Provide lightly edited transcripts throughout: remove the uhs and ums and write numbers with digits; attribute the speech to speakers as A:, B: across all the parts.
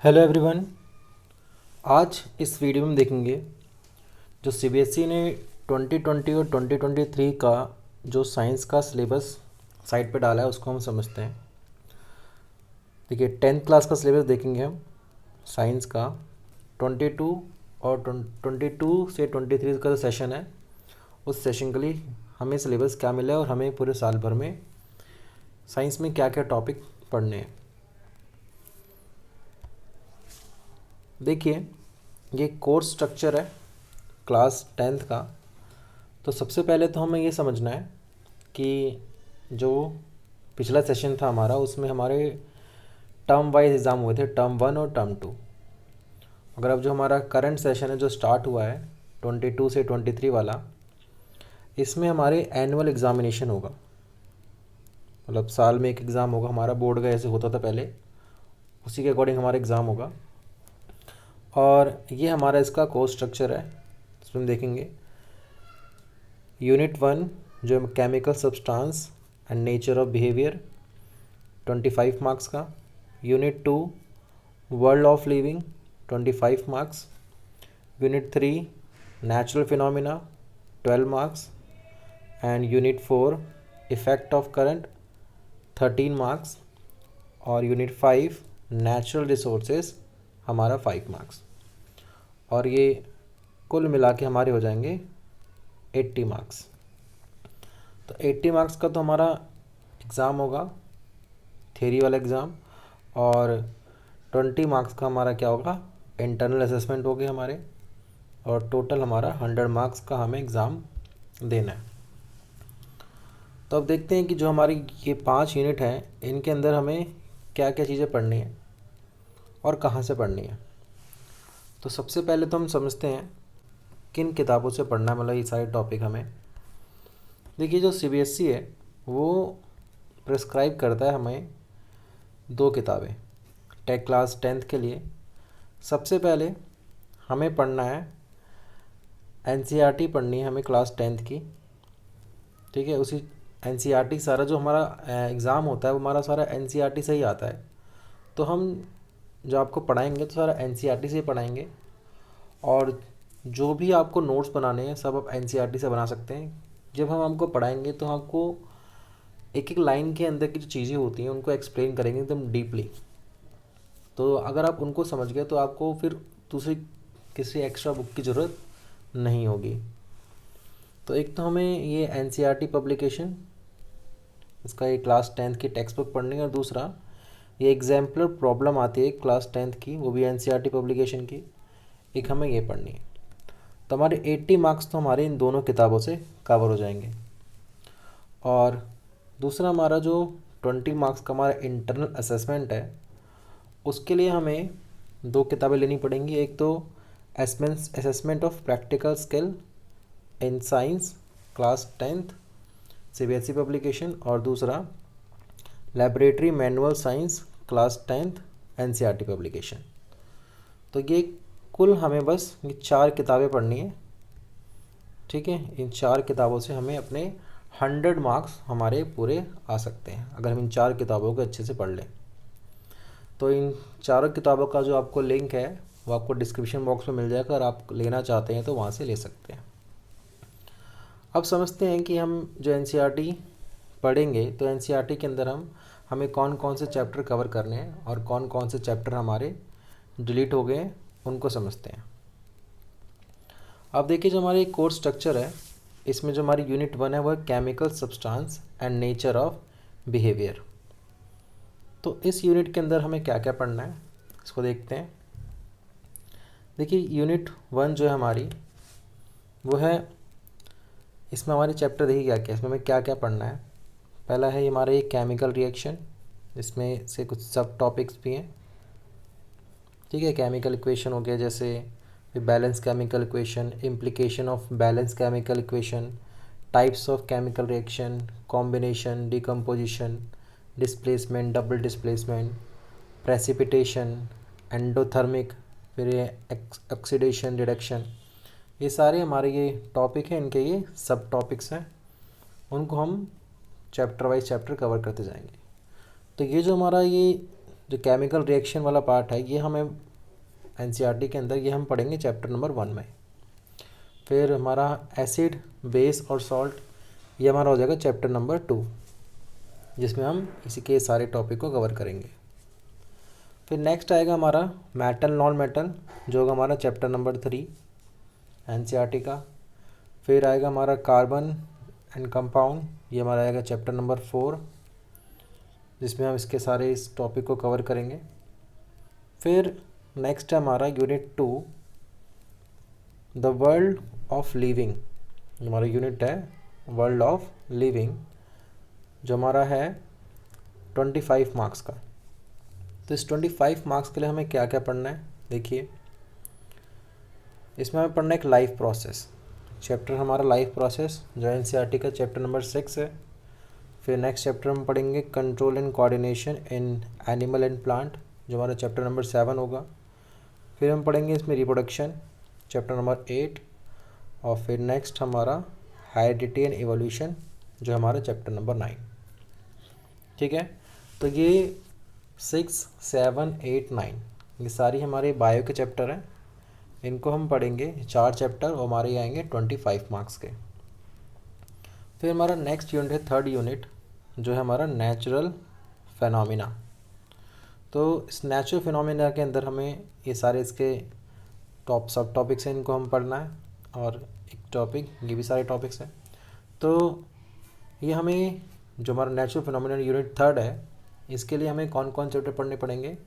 A: Hello everyone. आज इस video में देखेंगे जो सीबीएसई ने 2020 और 2023 का जो साइंस का सिलेबस साइट पे डाला है उसको हम समझते हैं। देखिए 10th क्लास का सिलेबस देखेंगे हम साइंस का 22 और 22 से 23 का जो सेशन है उस सेशन के लिए हमें सिलेबस क्या मिला है और हमें पूरे साल भर में साइंस में क्या क्या टॉपिक पढ़ने हैं। देखिए ये कोर्स स्ट्रक्चर है क्लास 10th का। तो सबसे पहले तो हमें ये समझना है कि जो पिछला सेशन था हमारा उसमें हमारे टर्म वाइज एग्ज़ाम हुए थे, टर्म 1 और टर्म 2। अगर अब जो हमारा करंट सेशन है जो स्टार्ट हुआ है 22 से 23 वाला, इसमें हमारे एनुअल एग्ज़ामिनेशन होगा। मतलब साल में एक एग्ज़ाम होगा हमारा, बोर्ड का जैसे होता था पहले उसी के अकॉर्डिंग हमारा एग्ज़ाम होगा। और ये हमारा इसका कोर्स स्ट्रक्चर है। इसमें हम देखेंगे यूनिट 1 जो chemical substance and nature of behaviour 25 marks का, unit 2 world of living 25 marks, unit 3 natural phenomena 12 marks and unit 4 effect of current 13 marks और यूनिट 5 नेचुरल रिसोर्सेज हमारा 5 मार्क्स। और ये कुल मिला के हमारे हो जाएंगे 80 मार्क्स। तो 80 मार्क्स का तो हमारा एग्ज़ाम होगा, थ्योरी वाला एग्ज़ाम, और 20 मार्क्स का हमारा क्या होगा, इंटरनल असेसमेंट हो गए हमारे। और टोटल हमारा 100 मार्क्स का हमें एग्ज़ाम देना है। तो अब देखते हैं कि जो हमारी ये 5 यूनिट हैं इनके अंदर हमें क्या क्या चीज़ें पढ़नी है और कहाँ से पढ़नी है। तो सबसे पहले तो हम समझते हैं किन किताबों से पढ़ना है, मतलब ये सारे टॉपिक हमें। देखिए जो सीबीएसई है वो प्रिस्क्राइब करता है हमें 2 किताबें टेक क्लास 10th के लिए। सबसे पहले हमें पढ़ना है एनसीईआरटी पढ़नी है हमें क्लास 10th की, ठीक है। उसी एनसीईआरटी सारा जो हमारा एग्ज़ाम होता है वो हमारा सारा एनसीईआरटी से ही आता है। तो हम जो आपको पढ़ाएंगे तो सारा एनसीईआरटी से ही पढ़ाएंगे, और जो भी आपको नोट्स बनाने हैं सब आप एनसीईआरटी से बना सकते हैं। जब हम आपको पढ़ाएंगे तो आपको एक एक लाइन के अंदर की जो चीज़ें होती हैं उनको एक्सप्लेन करेंगे एकदम डीपली। तो अगर आप उनको समझ गए तो आपको फिर दूसरी किसी एक्स्ट्रा बुक की ज़रूरत नहीं होगी। तो एक तो हमें ये एनसीईआरटी पब्लिकेशन, इसका ये क्लास 10th की टेक्स्ट बुक पढ़नी है, और दूसरा ये एग्जाम्पलर प्रॉब्लम आती है क्लास 10th की, वो भी एनसीईआरटी पब्लिकेशन की, एक हमें ये पढ़नी है। तो हमारे 80 मार्क्स तो हमारे इन दोनों किताबों से कवर हो जाएंगे। और दूसरा हमारा जो 20 मार्क्स का हमारा इंटरनल असेसमेंट है उसके लिए हमें 2 किताबें लेनी पड़ेंगी। एक तो assessment of practical skill in science class 10th CBSE publication, और दूसरा laboratory manual science class 10th NCERT publication. तो ये कुल हमें बस ये 4 किताबें पढ़नी है, ठीक है। इन 4 किताबों से हमें अपने 100 मार्क्स हमारे पूरे आ सकते हैं अगर हम इन 4 किताबों को अच्छे से पढ़ लें। तो इन चारों किताबों का जो आपको लिंक है वो आपको डिस्क्रिप्शन बॉक्स में मिल जाएगा, अगर आप लेना चाहते हैं तो वहाँ से ले सकते हैं। अब समझते हैं कि हम जो एनसीईआरटी पढ़ेंगे तो एनसीईआरटी के अंदर हमें कौन कौन से चैप्टर कवर करने हैं और कौन कौन से चैप्टर हमारे डिलीट हो गए हैं उनको समझते हैं। अब देखिए जो हमारी कोर्स स्ट्रक्चर है इसमें जो हमारी यूनिट 1 है वो है chemical substance and nature of behaviour. तो इस यूनिट के अंदर हमें क्या क्या पढ़ना है इसको देखते हैं। देखिए यूनिट 1 जो है हमारी वो है, इसमें हमारे चैप्टर देखिए क्या क्या, इसमें हमें क्या क्या पढ़ना है। पहला है हमारा ये केमिकल रिएक्शन, इसमें से कुछ सब टॉपिक्स भी हैं, ठीक है। केमिकल इक्वेशन हो गया, जैसे balance chemical equation, implication of balance chemical equation, types of chemical reaction, combination, decomposition, displacement, double displacement, precipitation, endothermic, फिर ये ऑक्सीडेशन रिडक्शन। ये सारे हमारे ये टॉपिक हैं, इनके ये सब टॉपिक्स हैं, उनको हम चैप्टर वाइज चैप्टर कवर करते जाएंगे। तो ये जो हमारा ये जो केमिकल रिएक्शन वाला पार्ट है ये हमें एनसीईआरटी के अंदर ये हम पढ़ेंगे चैप्टर नंबर 1 में। फिर हमारा एसिड, बेस और सॉल्ट ये हमारा हो जाएगा चैप्टर नंबर 2, जिसमें हम इसी के सारे टॉपिक को कवर करेंगे। फिर नेक्स्ट आएगा हमारा मेटल नॉन मेटल, जो होगा हमारा चैप्टर नंबर 3 एनसीईआरटी का। फिर आएगा हमारा कार्बन एंड कंपाउंड, ये हमारा आएगा चैप्टर नंबर 4, जिसमें हम इसके सारे इस टॉपिक को कवर करेंगे। फिर नेक्स्ट है हमारा unit 2 the world of living, हमारा यूनिट है वर्ल्ड ऑफ लिविंग, जो हमारा है 25 मार्क्स का। तो इस 25 मार्क्स के लिए हमें क्या क्या पढ़ना है, देखिए इसमें हमें पढ़ना है एक लाइफ प्रोसेस, चैप्टर हमारा लाइफ प्रोसेस जो एनसीईआरटी का चैप्टर नंबर 6 है। फिर नेक्स्ट चैप्टर हम पढ़ेंगे control and coordination in animal and plant, जो हमारा चैप्टर नंबर 7 होगा। फिर हम पढ़ेंगे इसमें रिप्रोडक्शन, चैप्टर नंबर 8। और फिर नेक्स्ट हमारा हेरिडिटी एंड इवोल्यूशन, जो हमारा चैप्टर नंबर 9। ठीक है, तो ये 6, 7, 8, 9 ये सारी हमारे बायो के चैप्टर हैं। इनको हम पढ़ेंगे 4 चैप्टर और हमारे आएंगे 25 मार्क्स के। फिर हमारा नेक्स्ट यूनिट है 3rd यूनिट, जो है हमारा नेचुरल फिनोमिना। तो इस नेचुरल फिनोमिना के अंदर हमें ये सारे इसके सब टॉपिक्स हैं, इनको हम पढ़ना है। और एक टॉपिक, ये भी सारे टॉपिक्स हैं। तो ये हमें जो हमारा नेचुरल फिनोमिना यूनिट 3rd है, इसके लिए हमें कौन कौन चैप्टर पढ़ने पड़ेंगे,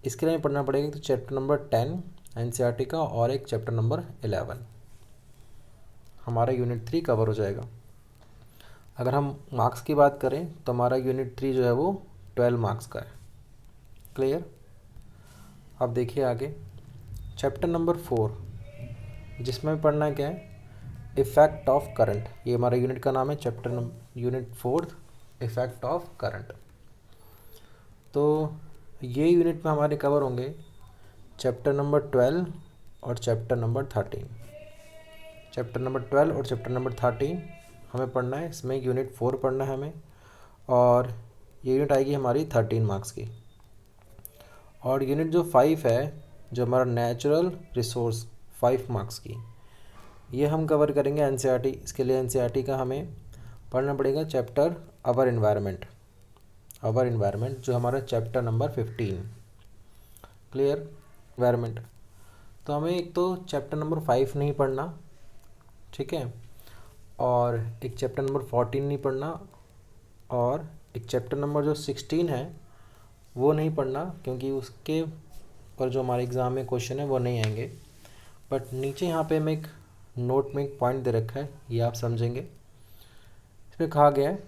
A: इसके लिए हमें पढ़ना पड़ेगा तो चैप्टर नंबर 10 एनसीईआरटी का और एक चैप्टर नंबर 11, हमारा यूनिट 3 कवर हो जाएगा। अगर हम मार्क्स की बात करें तो हमारा यूनिट 3 जो है वो 12 मार्क्स का है। क्लियर। अब देखिए आगे चैप्टर नंबर 4, जिसमें पढ़ना है क्या है, इफ़ेक्ट ऑफ करंट। ये हमारा यूनिट का नाम है, यूनिट 4 इफ़ेक्ट ऑफ करंट। तो ये यूनिट में हमारे कवर होंगे चैप्टर नंबर 12 और चैप्टर नंबर 13। चैप्टर नंबर 12 और चैप्टर नंबर 13 हमें पढ़ना है। इसमें यूनिट 4 पढ़ना है हमें, और ये यूनिट आएगी हमारी 13 मार्क्स की। और यूनिट जो 5 है, जो हमारा नेचुरल रिसोर्स 5 मार्क्स की, ये हम कवर करेंगे एनसीईआरटी। इसके लिए एनसीईआरटी का हमें पढ़ना पड़ेगा चैप्टर अवर इन्वायरमेंट, जो हमारा चैप्टर नंबर 15। क्लियर। इन्वायरमेंट, तो हमें एक तो चैप्टर नंबर 5 नहीं पढ़ना, ठीक है, और एक चैप्टर नंबर 14 नहीं पढ़ना, और एक चैप्टर नंबर जो 16 है वो नहीं पढ़ना, क्योंकि उसके पर जो हमारे एग्ज़ाम में क्वेश्चन है वो नहीं आएंगे। बट नीचे यहाँ पे मैं एक नोट में एक पॉइंट दे रखा है, ये आप समझेंगे। इसमें कहा गया है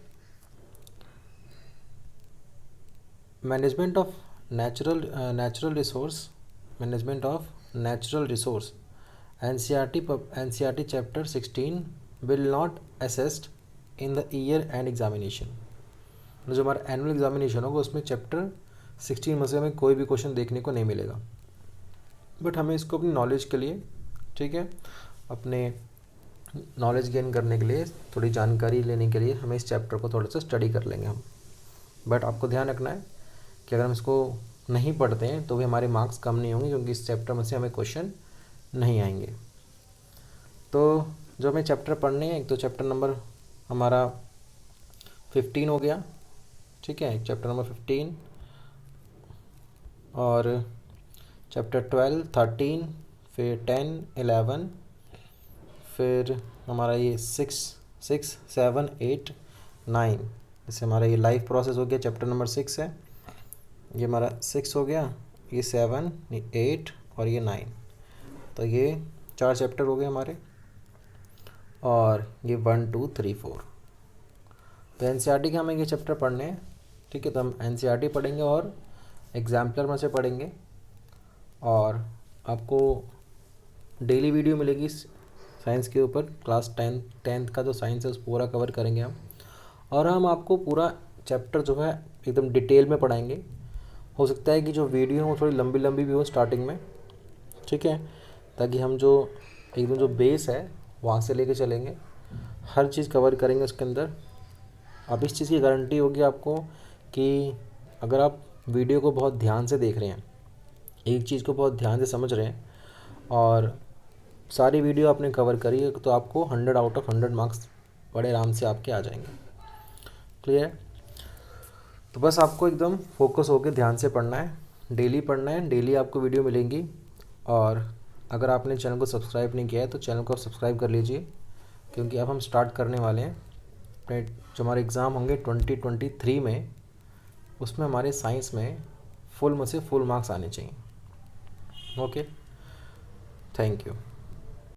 A: management of natural resource NCERT chapter 16 will not assessed in the year and examination. जो हमारा एनुअल एग्जामिनेशन होगा उसमें चैप्टर 16 में से हमें कोई भी क्वेश्चन देखने को नहीं मिलेगा। बट हमें इसको अपनी नॉलेज के लिए, ठीक है, अपने नॉलेज गेन करने के लिए, थोड़ी जानकारी लेने के लिए हमें इस चैप्टर को थोड़ा सा स्टडी कर लेंगे हम। बट आपको ध्यान रखना है कि अगर हम इसको नहीं पढ़ते हैं तो भी हमारे मार्क्स कम नहीं होंगे, क्योंकि इस चैप्टर में से हमें क्वेश्चन नहीं आएंगे। तो जो हमें चैप्टर पढ़ने हैं, एक तो चैप्टर नंबर हमारा 15 हो गया, ठीक है, चैप्टर नंबर 15, और चैप्टर 12, 13, फिर 10, 11, फिर हमारा ये 6, 7, 8, 9। जैसे हमारा ये लाइफ प्रोसेस हो गया, चैप्टर नंबर 6 है, ये हमारा 6 हो गया, ये 7, ये 8 और ये 9। तो ये 4 चैप्टर हो गए हमारे, और ये 1, 2, 3, 4। तो एनसीईआरटी के हमें ये चैप्टर पढ़ने हैं, ठीक है। तो हम एनसीईआरटी पढ़ेंगे और एग्जाम्पलर में से पढ़ेंगे, और आपको डेली वीडियो मिलेगी साइंस के ऊपर। क्लास 10th का जो साइंस है उस पूरा कवर करेंगे हम, और हम आपको पूरा चैप्टर जो है एकदम डिटेल में पढ़ाएंगे। हो सकता है कि जो वीडियो हो थोड़ी लंबी लंबी भी हो स्टार्टिंग में, ठीक है, ताकि हम जो एकदम जो बेस है वहाँ से लेके चलेंगे, हर चीज़ कवर करेंगे उसके अंदर। अब इस चीज़ की गारंटी होगी आपको कि अगर आप वीडियो को बहुत ध्यान से देख रहे हैं, एक चीज़ को बहुत ध्यान से समझ रहे हैं और सारी वीडियो आपने कवर करी है, तो आपको 100 आउट ऑफ 100 मार्क्स बड़े आराम से आपके आ जाएंगे। क्लियर है? तो बस आपको एकदम फोकस होकर ध्यान से पढ़ना है, डेली पढ़ना है, डेली आपको वीडियो मिलेंगी। और अगर आपने चैनल को सब्सक्राइब नहीं किया है तो चैनल को सब्सक्राइब कर लीजिए, क्योंकि अब हम स्टार्ट करने वाले हैं अपने जो हमारे एग्ज़ाम होंगे 2023 में, उसमें हमारे साइंस में फुल में से फुल मार्क्स आने चाहिए। Okay, thank you.